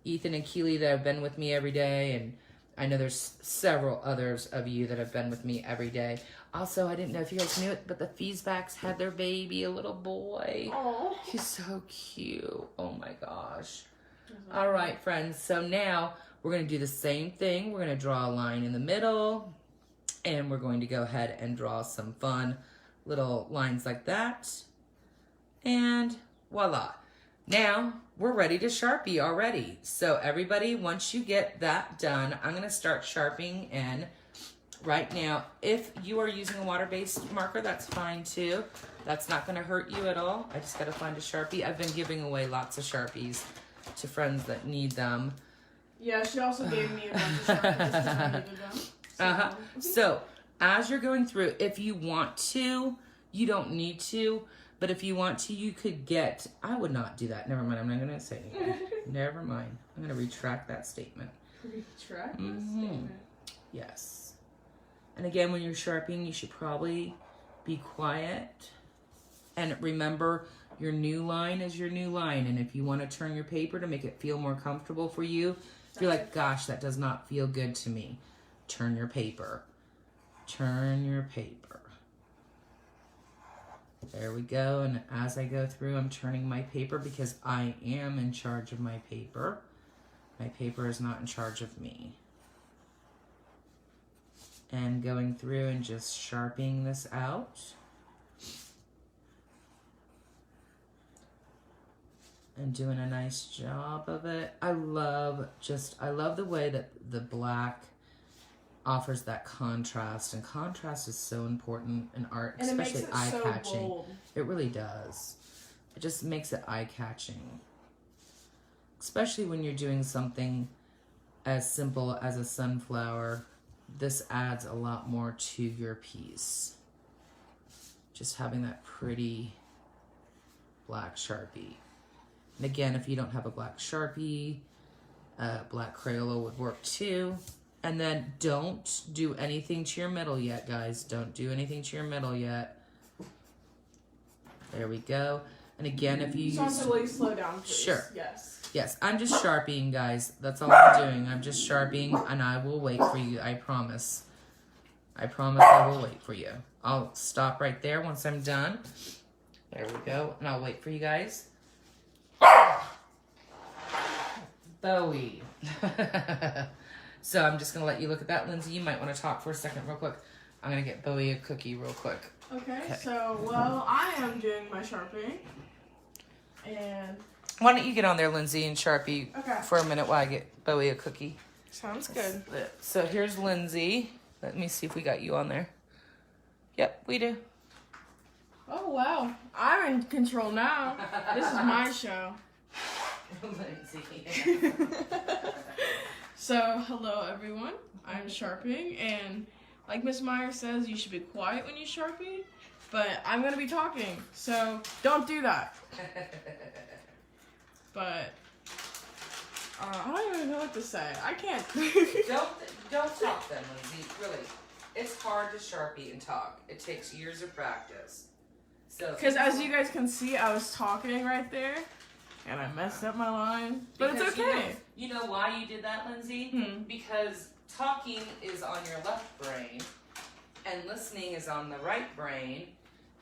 Ethan and Keely that have been with me every day. And I know there's several others of you that have been with me every day. Also, I didn't know if you guys knew it, but the Fiesbacks had their baby, a little boy. Oh, he's so cute. Oh, my gosh. All right, friends. So now we're going to do the same thing. We're going to draw a line in the middle. And we're going to go ahead and draw some fun little lines like that. And voila. Now, we're ready to Sharpie already. So everybody, once you get that done, I'm going to start sharpening in right now. If you are using a water-based marker, that's fine too. That's not going to hurt you at all. I just got to find a Sharpie. I've been giving away lots of Sharpies to friends that need them. Yeah, she also gave me a bunch of Sharpies because I needed them. So, as you're going through, if you want to, you don't need to, but if you want to, you could get, I would not do that. Never mind, I'm not going to say anything. Never mind. I'm going to retract that statement. Retract that statement? Yes. And again, when you're sharpening, you should probably be quiet. And remember, your new line is your new line. And if you want to turn your paper to make it feel more comfortable for you, if you're like, gosh, that does not feel good to me, turn your paper. Turn your paper. There we go. And as I go through, I'm turning my paper because I am in charge of my paper. My paper is not in charge of me. And going through and just sharpening this out. And doing a nice job of it. I love the way that the black offers that contrast, and contrast is so important in art, and especially eye-catching. So it really does. It just makes it eye-catching, especially when you're doing something as simple as a sunflower. This adds a lot more to your piece. Just having that pretty black Sharpie. And again, if you don't have a black Sharpie, black Crayola would work too. And then don't do anything to your middle yet, guys. Don't do anything to your middle yet. There we go. And again, if you use... Really slow down, please. Sure. Yes. Yes, I'm just sharpieing, guys. That's all I'm doing. I'm just sharpieing, and I will wait for you. I promise. I promise I will wait for you. I'll stop right there once I'm done. There we go. And I'll wait for you guys. Bowie. So I'm just going to let you look at that. Lindsay, you might want to talk for a second real quick. I'm going to get Bowie a cookie real quick. Okay, so, well, I am doing my Sharpie. And... Why don't you get on there, Lindsay, and Sharpie for a minute while I get Bowie a cookie. Sounds good. So here's Lindsay. Let me see if we got you on there. Yep, we do. Oh, wow. I'm in control now. This is my show. So, hello everyone. I'm Sharping, and like Miss Meyer says, you should be quiet when you Sharpie, but I'm going to be talking, so don't do that. But, I don't even know what to say. I can't. Don't talk then, Lindsay. Really, it's hard to Sharpie and talk. It takes years of practice. So, Because as you guys can see, I was talking right there, and I messed up my line. But it's okay. You know why you did that, Lindsay? Because talking is on your left brain, and listening is on the right brain,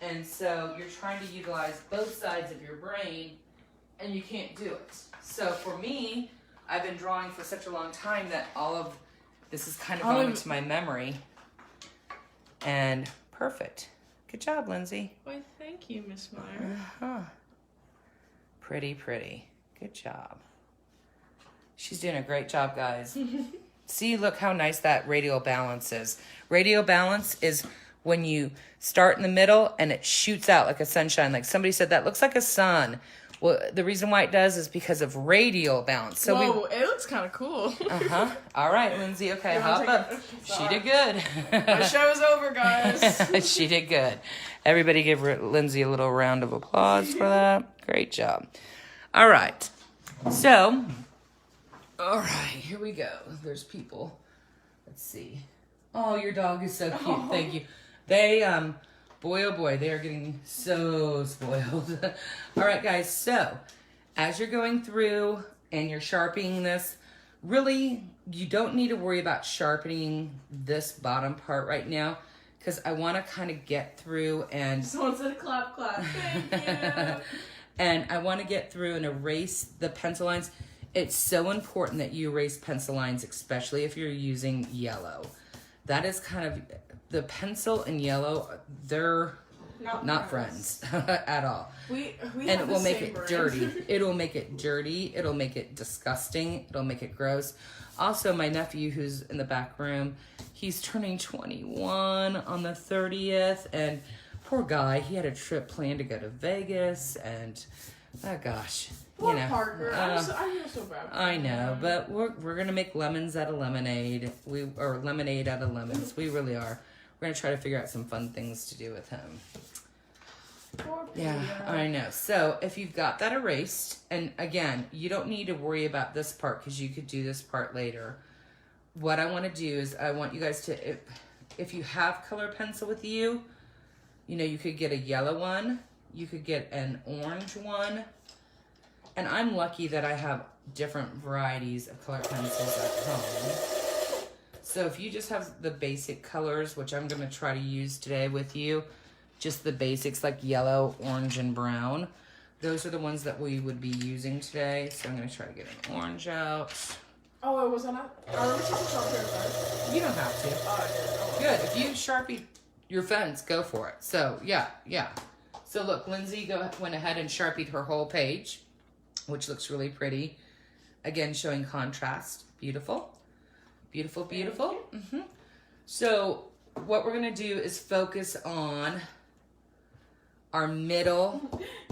and so you're trying to utilize both sides of your brain, and you can't do it. So for me, I've been drawing for such a long time that all of this is kind of going into my memory. And perfect. Good job, Lindsay. Why, thank you, Miss Meyer. Uh-huh. Pretty, pretty. Good job. She's doing a great job, guys. See, look how nice that radial balance is. Radial balance is when you start in the middle and it shoots out like a sunshine. Like somebody said, that looks like a sun. Well, the reason why it does is because of radial balance. So whoa, it looks kind of cool. Uh-huh. All right, Lindsay. Okay, hop up. She did good. My show is over, guys. She did good. Everybody give Lindsay a little round of applause for that. Great job. All right. So, all right, here we go. There's people. Let's see. Oh, your dog is so cute. Oh. Thank you. They, boy, oh boy, they are getting so spoiled. All right, guys. So, as you're going through and you're sharpening this, really, you don't need to worry about sharpening this bottom part right now, because I want to kind of get through and... Someone said clap, clap. Thank you. And I want to get through and erase the pencil lines. It's so important that you erase pencil lines, especially if you're using yellow. That is kind of... The pencil and yellow, they're not friends at all. We and it will make it dirty. It'll make it dirty. It'll make it disgusting. It'll make it gross. Also, my nephew, who's in the back room, he's turning 21 on the 30th, and poor guy, he had a trip planned to go to Vegas, and oh gosh, poor Parker. I feel so bad. I know, but we're gonna make lemons out of lemonade. Or lemonade out of lemons. We really are. We're gonna try to figure out some fun things to do with him. Yeah, I know. So if you've got that erased, and again, you don't need to worry about this part because you could do this part later. What I want to do is I want you guys to, if you have color pencil with you, you know, you could get a yellow one, you could get an orange one, and I'm lucky that I have different varieties of color pencils at home. So if you just have the basic colors, which I'm going to try to use today with you, just the basics like yellow, orange, and brown. Those are the ones that we would be using today. So I'm going to try to get an orange out. Oh, it was on a... You don't have to. Oh, good. If you Sharpie your fence, go for it. So, yeah. So look, Lindsay went ahead and Sharpied her whole page, which looks really pretty. Again, showing contrast. Beautiful. Beautiful, beautiful. Mm-hmm. So what we're going to do is focus on our middle.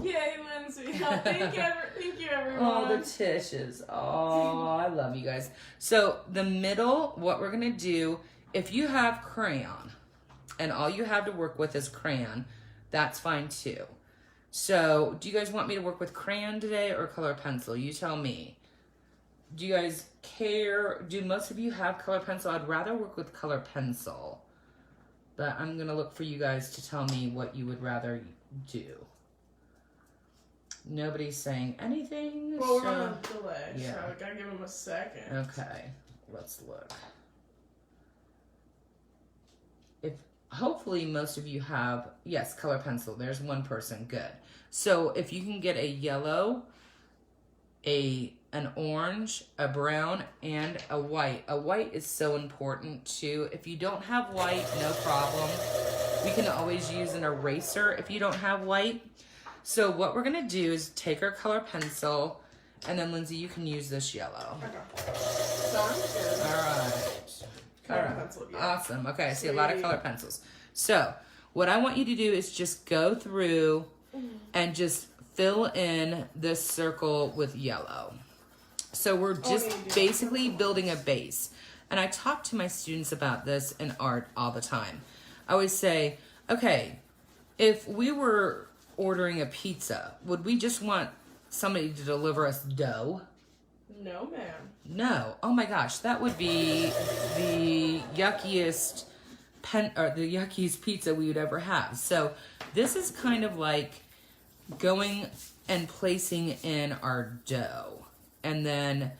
Yay, Lindsay. Oh, thank you, everyone. Oh, the tissues. Oh, I love you guys. So the middle, what we're going to do, if you have crayon and all you have to work with is crayon, that's fine too. So do you guys want me to work with crayon today or color pencil? You tell me. Do you guys care? Do most of you have color pencil? I'd rather work with color pencil. But I'm going to look for you guys to tell me what you would rather do. Nobody's saying anything. Well, we're on a delay, yeah. So I gotta give him a second. Okay, let's look. Hopefully most of you have, yes, color pencil. There's one person, good. So if you can get a yellow, an orange, a brown, and a white. A white is so important too. If you don't have white, no problem. We can always use an eraser if you don't have white. So what we're gonna do is take our color pencil, and then Lindsay, you can use this yellow. Okay. Sounds good. All right. Color pencil, yeah. Awesome. Okay, I see a lot of color pencils. So what I want you to do is just go through and just fill in this circle with yellow. So we're just basically building a base. And I talk to my students about this in art all the time. I always say, okay, if we were ordering a pizza, would we just want somebody to deliver us dough? No, ma'am. No. Oh my gosh, that would be the yuckiest the yuckiest pizza we would ever have. So this is kind of like going and placing in our dough. And then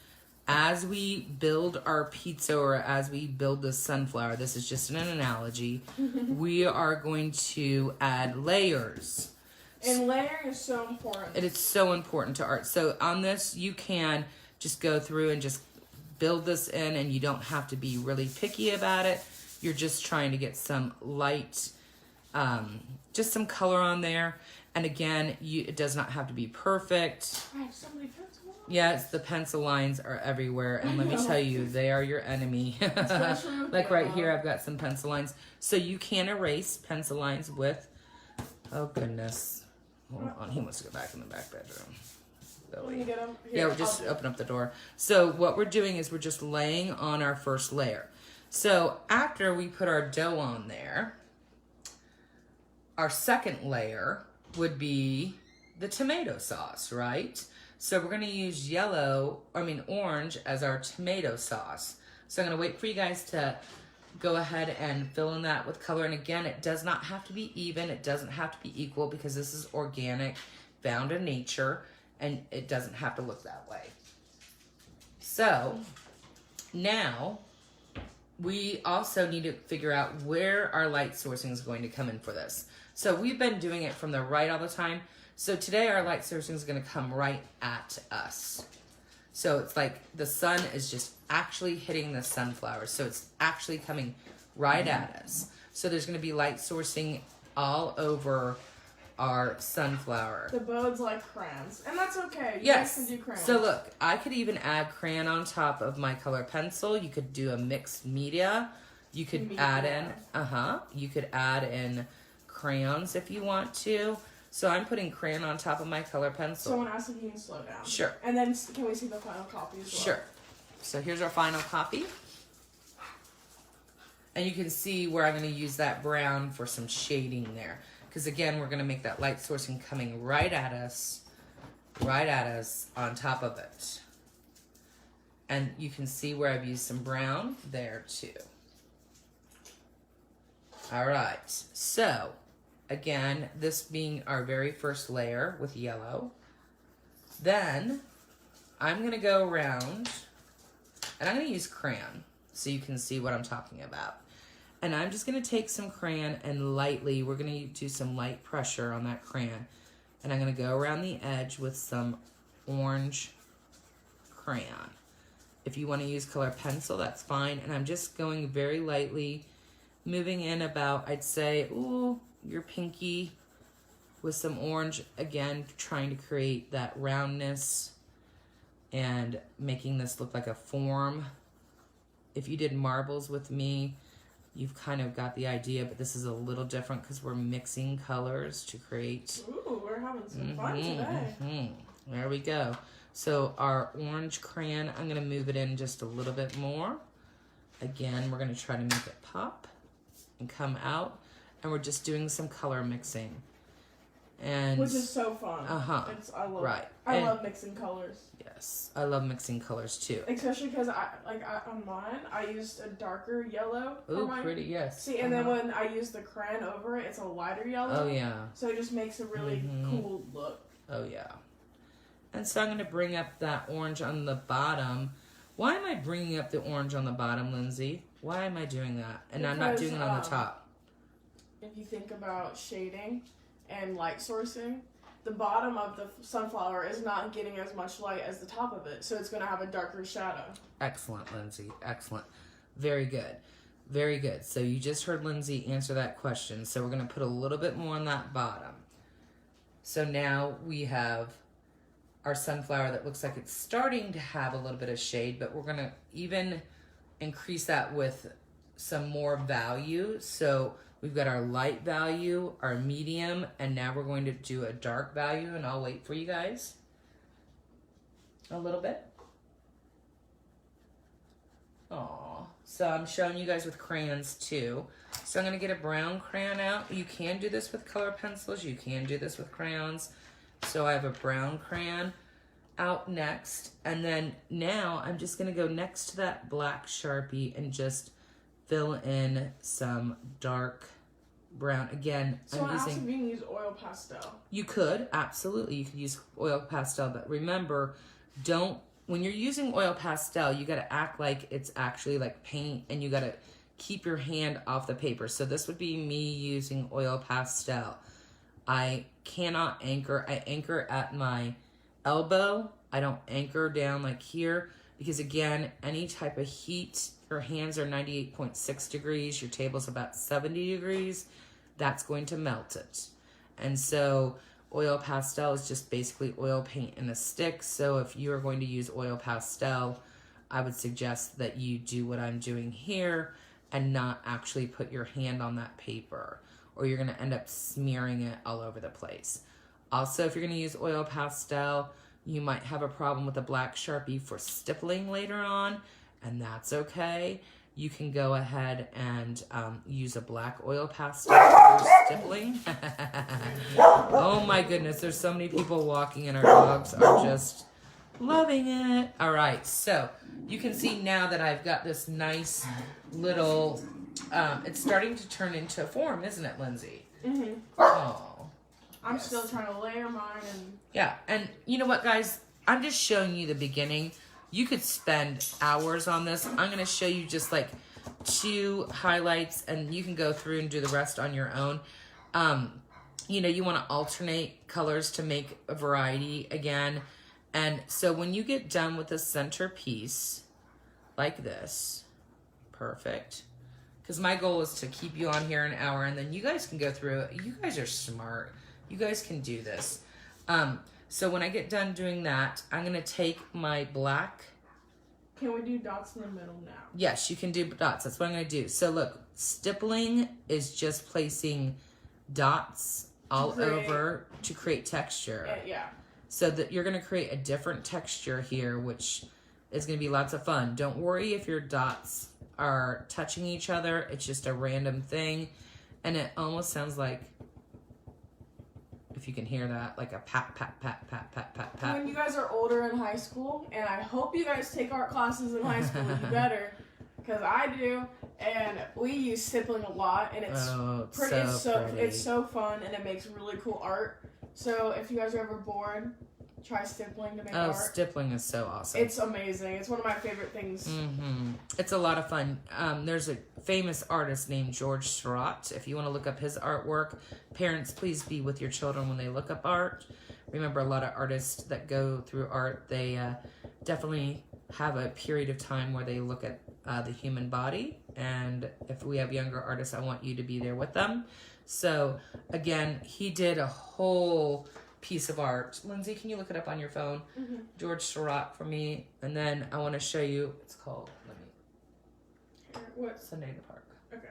as we build our pizza, or as we build the sunflower, this is just an analogy, we are going to add layers. And layering is so important. It's so important to art. So on this, you can just go through and just build this in, and you don't have to be really picky about it. You're just trying to get some light, just some color on there. And again, it does not have to be perfect. I have so many pencils. Yes, the pencil lines are everywhere, and let me tell you, they are your enemy. Like right here, I've got some pencil lines. So you can erase pencil lines with, oh goodness. Hold on, he wants to go back in the back bedroom. When you get them, Yeah, we'll just open up the door. So what we're doing is we're just laying on our first layer. So after we put our dough on there, our second layer would be the tomato sauce, right? So we're gonna use orange as our tomato sauce. So I'm gonna wait for you guys to go ahead and fill in that with color. And again, it does not have to be even. It doesn't have to be equal, because this is organic, found in nature, and it doesn't have to look that way. So now we also need to figure out where our light sourcing is going to come in for this. So we've been doing it from the right all the time. So today our light sourcing is going to come right at us. So it's like the sun is just actually hitting the sunflower. So it's actually coming right at us. So there's going to be light sourcing all over our sunflower. The bode's like crayons, and that's okay. Yes. You guys can do crayons. So look, I could even add crayon on top of my color pencil. You could do a mixed media. You could add in, you could add in crayons if you want to. So I'm putting crayon on top of my color pencil. Someone asked if you can slow down. Sure. And then can we see the final copy as well? Sure. So here's our final copy. And you can see where I'm going to use that brown for some shading there. Because again, we're going to make that light sourcing coming right at us on top of it. And you can see where I've used some brown there too. All right. So again, this being our very first layer with yellow. Then I'm going to go around, and I'm going to use crayon so you can see what I'm talking about. And I'm just going to take some crayon and lightly, we're going to do some light pressure on that crayon. And I'm going to go around the edge with some orange crayon. If you want to use color pencil, that's fine. And I'm just going very lightly, moving in about, I'd say, your pinky with some orange. Again, trying to create that roundness and making this look like a form. If you did marbles with me, you've kind of got the idea, but this is a little different because we're mixing colors to create. Ooh, we're having some fun today. There we go. So our orange crayon, I'm going to move it in just a little bit more. Again, we're going to try to make it pop and come out. And we're just doing some color mixing. And which is so fun. I love mixing colors. Yes, I love mixing colors too. Especially because on mine, I used a darker yellow. Ooh, pretty, yes. See, and then when I use the crayon over it, it's a lighter yellow. Oh yeah. So it just makes a really cool look. Oh yeah. And so I'm going to bring up that orange on the bottom. Why am I bringing up the orange on the bottom, Lindsay? Why am I doing that? And I'm not doing it on the top. If you think about shading and light sourcing, the bottom of the sunflower is not getting as much light as the top of it, so it's going to have a darker shadow. Excellent, Lindsay. Excellent. Very good. Very good. So you just heard Lindsay answer that question. So we're going to put a little bit more on that bottom. So now we have our sunflower that looks like it's starting to have a little bit of shade, but we're going to even increase that with some more value. So We've got our light value, our medium, and now we're going to do a dark value, and I'll wait for you guys a little bit. Aww. So I'm showing you guys with crayons too. So I'm going to get a brown crayon out. You can do this with color pencils. You can do this with crayons. So I have a brown crayon out next. And then now I'm just going to go next to that black Sharpie and just fill in some dark brown. Again, so I'm using... So you can use oil pastel. You could, absolutely. You could use oil pastel. But remember, when you're using oil pastel, you got to act like it's actually like paint, and you got to keep your hand off the paper. So this would be me using oil pastel. I cannot anchor. I anchor at my elbow. I don't anchor down like here because, again, any type of heat, your hands are 98.6 degrees, your table's about 70 degrees, that's going to melt it. And so oil pastel is just basically oil paint in a stick. So if you are going to use oil pastel, I would suggest that you do what I'm doing here and not actually put your hand on that paper, or you're going to end up smearing it all over the place. Also, if you're going to use oil pastel, you might have a problem with a black Sharpie for stippling later on, and that's okay. You can go ahead and use a black oil pastel for stippling. Oh my goodness, there's so many people walking and our dogs are just loving it. All right, so you can see now that I've got this nice little, it's starting to turn into a form, isn't it, Lindsay? Mm-hmm. Oh. I'm still trying to layer mine and... Yeah, and you know what, guys? I'm just showing you the beginning. You could spend hours on this. I'm going to show you just like 2 highlights, and you can go through and do the rest on your own. You know, you want to alternate colors to make a variety again. And so when you get done with the center piece, like this, perfect. Because my goal is to keep you on here an hour, and then you guys can go through it. You guys are smart. You guys can do this. So when I get done doing that, I'm going to take my black. Can we do dots in the middle now? Yes, you can do dots. That's what I'm going to do. So look, stippling is just placing dots all over to create texture. Yeah. So that you're going to create a different texture here, which is going to be lots of fun. Don't worry if your dots are touching each other. It's just a random thing. And it almost sounds like, if you can hear that, like a pat, pat, pat, pat, pat, pat, pat. When you guys are older in high school, and I hope you guys take art classes in high school, you better, because I do, and we use stippling a lot, and it's pretty. It's so fun, and it makes really cool art. So if you guys are ever bored, try stippling to make art. Oh, stippling is so awesome. It's amazing. It's one of my favorite things. Mm-hmm. It's a lot of fun. There's a famous artist named George Seurat. If you want to look up his artwork, parents, please be with your children when they look up art. Remember, a lot of artists that go through art, they definitely have a period of time where they look at the human body. And if we have younger artists, I want you to be there with them. So, again, he did a whole piece of art. Lindsay, can you look it up on your phone? Mm-hmm. George Seurat for me. And then I want to show you, it's called, what? Sunday in the Park. Okay.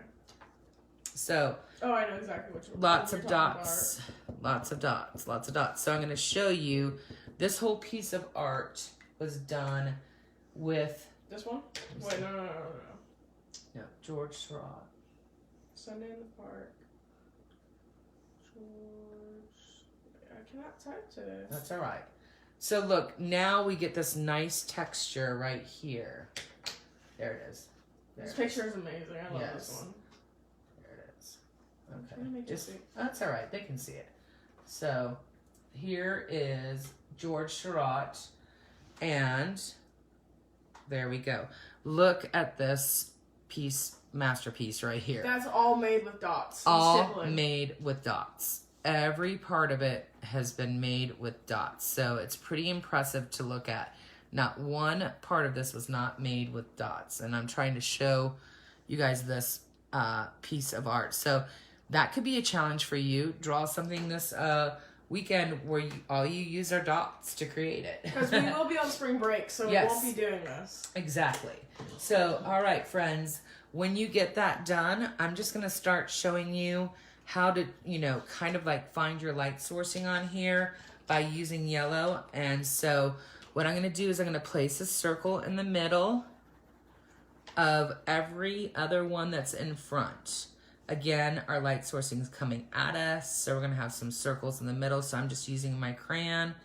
So. Oh, I know exactly which one. Lots of dots. Lots of dots. Lots of dots. So I'm going to show you, this whole piece of art was done with. This one? Wait, no. No, George Seurat. Sunday in the Park. I cannot type this. That's all right. So look, now we get this nice texture right here. There it is. This picture is amazing. I love this one. There it is. Okay. That's all right. They can see it. So here is George Seurat, and there we go. Look at this masterpiece right here. That's all made with dots. All made with dots. Every part of it has been made with dots. So it's pretty impressive to look at. Not one part of this was not made with dots. And I'm trying to show you guys this piece of art. So that could be a challenge for you. Draw something this weekend where all you use are dots to create it. Because we will be on spring break, so we won't be doing this. Exactly. So, all right, friends. when you get that done, I'm just going to start showing you how to, kind of like find your light sourcing on here by using yellow. And so what I'm going to do is I'm going to place a circle in the middle of every other one that's in front. Again, our light sourcing is coming at us, so we're going to have some circles in the middle. So I'm just using my crayon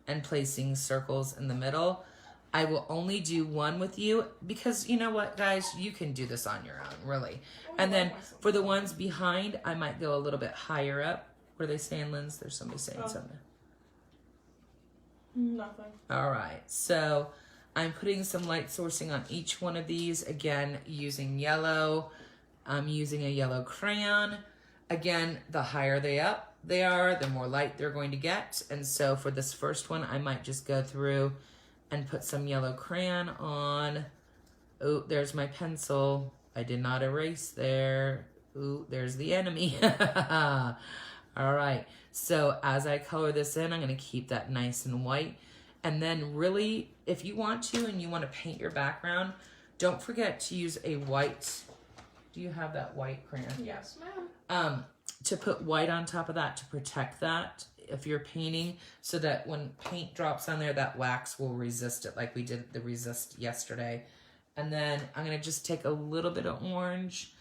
and placing circles in the middle. I will only do one with you because you know what, guys? You can do this on your own, really. And then for the ones behind, I might go a little bit higher up. What are they saying, Linz? There's somebody saying something. Nothing. All right. So I'm putting some light sourcing on each one of these. Again, using yellow. I'm using a yellow crayon. Again, the higher they are, the more light they're going to get. And so for this first one, I might just go through and put some yellow crayon on. Oh, there's my pencil. I did not erase there. Ooh, there's the enemy. All right. So as I color this in, I'm going to keep that nice and white. And then really, if you want to and you want to paint your background, don't forget to use a white. Do you have that white crayon? Yes, ma'am. To put white on top of that to protect that if you're painting, so that when paint drops on there, that wax will resist it like we did the resist yesterday. And then I'm going to just take a little bit of orange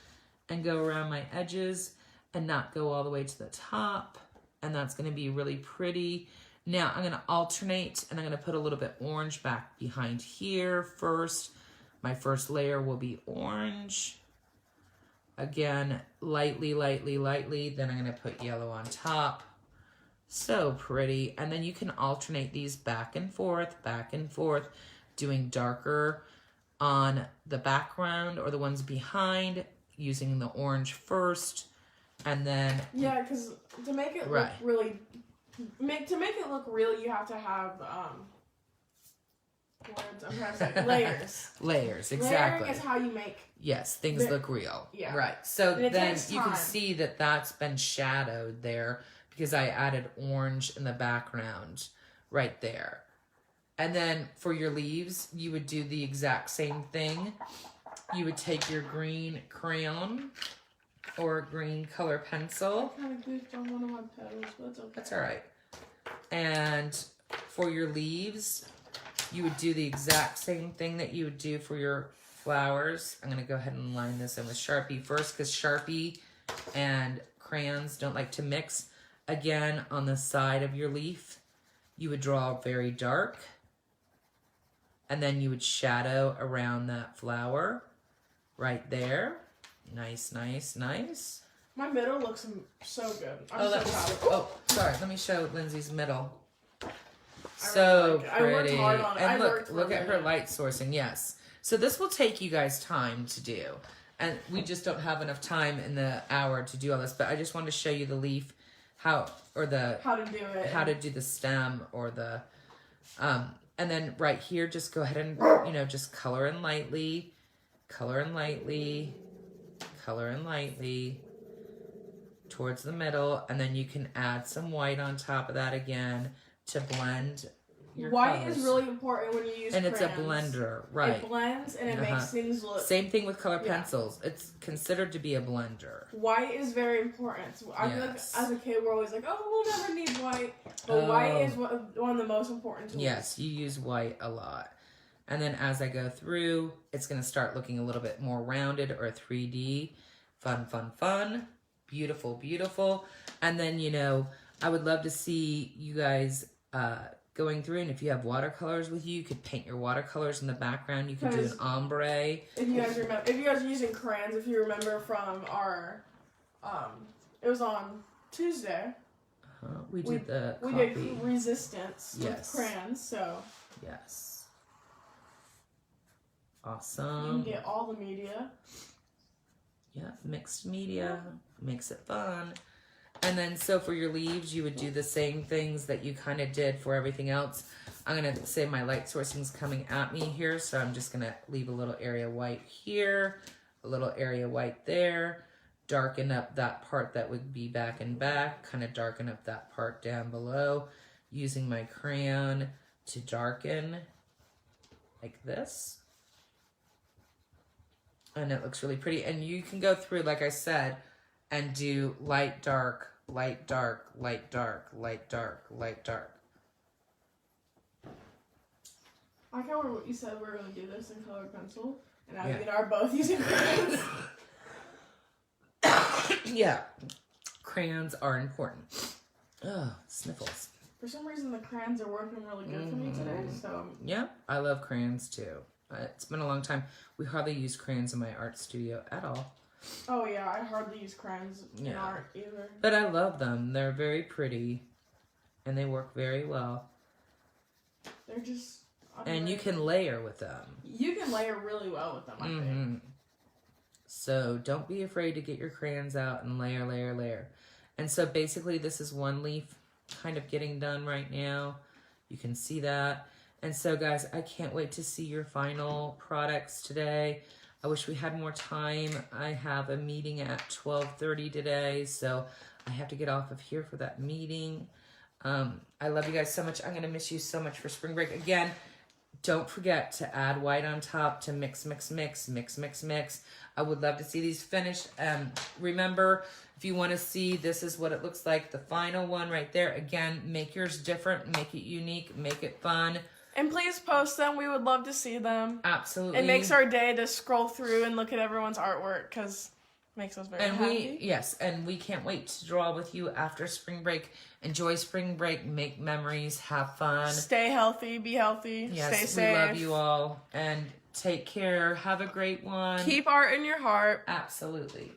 and go around my edges and not go all the way to the top. And that's going to be really pretty. Now I'm going to alternate and I'm going to put a little bit orange back behind here first. My first layer will be orange. Again, lightly, lightly, lightly. Then I'm going to put yellow on top. So pretty. And then you can alternate these back and forth, doing darker on the background or the ones behind, using the orange first. And then... Yeah, because to make it look really... to make it look real, you have to have... words I'm trying to say. Layers. Layers, exactly. Layering is how you make... Yes, things look real. Yeah. Right. So then you can see that that's been shadowed there because I added orange in the background right there. And then for your leaves, you would do the exact same thing. You would take your green crayon or green color pencil. I kind of goofed on one of my petals, but it's okay. That's all right. And for your leaves, you would do the exact same thing that you would do for your flowers. I'm going to go ahead and line this in with Sharpie first because Sharpie and crayons don't like to mix. Again, on the side of your leaf, you would draw very dark. And then you would shadow around that flower right there. Nice, nice, nice. My middle looks so good. I'm so proud of it. Oh, sorry. Let me show Lindsay's middle. So I worked pretty. hard on it. And look at her light sourcing. Yes. So this will take you guys time to do. And we just don't have enough time in the hour to do all this. But I just wanted to show you the leaf, how to do it. How to do the stem or the... and then right here, just go ahead and, just color in lightly. Color in lightly. Color in lightly. Towards the middle. And then you can add some white on top of that again to blend your white colors. is really important when you use crayons. It's a blender, right. It blends and it makes things look... Same thing with color pencils. It's considered to be a blender. White is very important. So I feel like as a kid, we're always like, oh, we'll never need white. But white is one of the most important tools. Yes, you use white a lot. And then as I go through, it's going to start looking a little bit more rounded or 3D. Fun, fun, fun. Beautiful, beautiful. And then, I would love to see you guys going through, and if you have watercolors with you, you could paint your watercolors in the background. You could do an ombre. If you guys remember, if you guys are using crayons, if you remember from our, it was on Tuesday. We did resistance with crayons, so. Yes. Awesome. You can get all the media. Yeah, mixed media makes it fun. And then, so for your leaves, you would do the same things that you kind of did for everything else. I'm going to say my light sourcing is coming at me here, so I'm just going to leave a little area white here, a little area white there, darken up that part that would be back and back, kind of darken up that part down below, using my crayon to darken like this. And it looks really pretty. And you can go through, like I said, and do light, dark, light, dark, light, dark, light, dark, light, dark. I can't remember what you said. We're going to do this in colored pencil. And now Yeah. we are both using crayons. Yeah. Crayons are important. Ugh, sniffles. For some reason, the crayons are working really good for me today. So Yeah, I love crayons too. It's been a long time. We hardly use crayons in my art studio at all. Oh yeah, I hardly use crayons in Yeah. art either. But I love them. They're very pretty. And they work very well. They're just... And you can layer with them. You can layer really well with them, I think. So don't be afraid to get your crayons out and layer, layer, layer. And so basically this is one leaf kind of getting done right now. You can see that. And so guys, I can't wait to see your final products today. I wish we had more time. I have a meeting at 12:30 today, so I have to get off of here for that meeting. I love you guys so much. I'm going to miss you so much for spring break. Again, don't forget to add white on top to mix, mix, mix, mix, mix, mix. I would love to see these finished. Remember, if you want to see, this is what it looks like. The final one right there. Again, make yours different. Make it unique. Make it fun. And please post them. We would love to see them. Absolutely. It makes our day to scroll through and look at everyone's artwork because it makes us very happy. And we can't wait to draw with you after spring break. Enjoy spring break. Make memories. Have fun. Stay healthy. Be healthy. Yes, stay safe. we love you all. And take care. Have a great one. Keep art in your heart. Absolutely.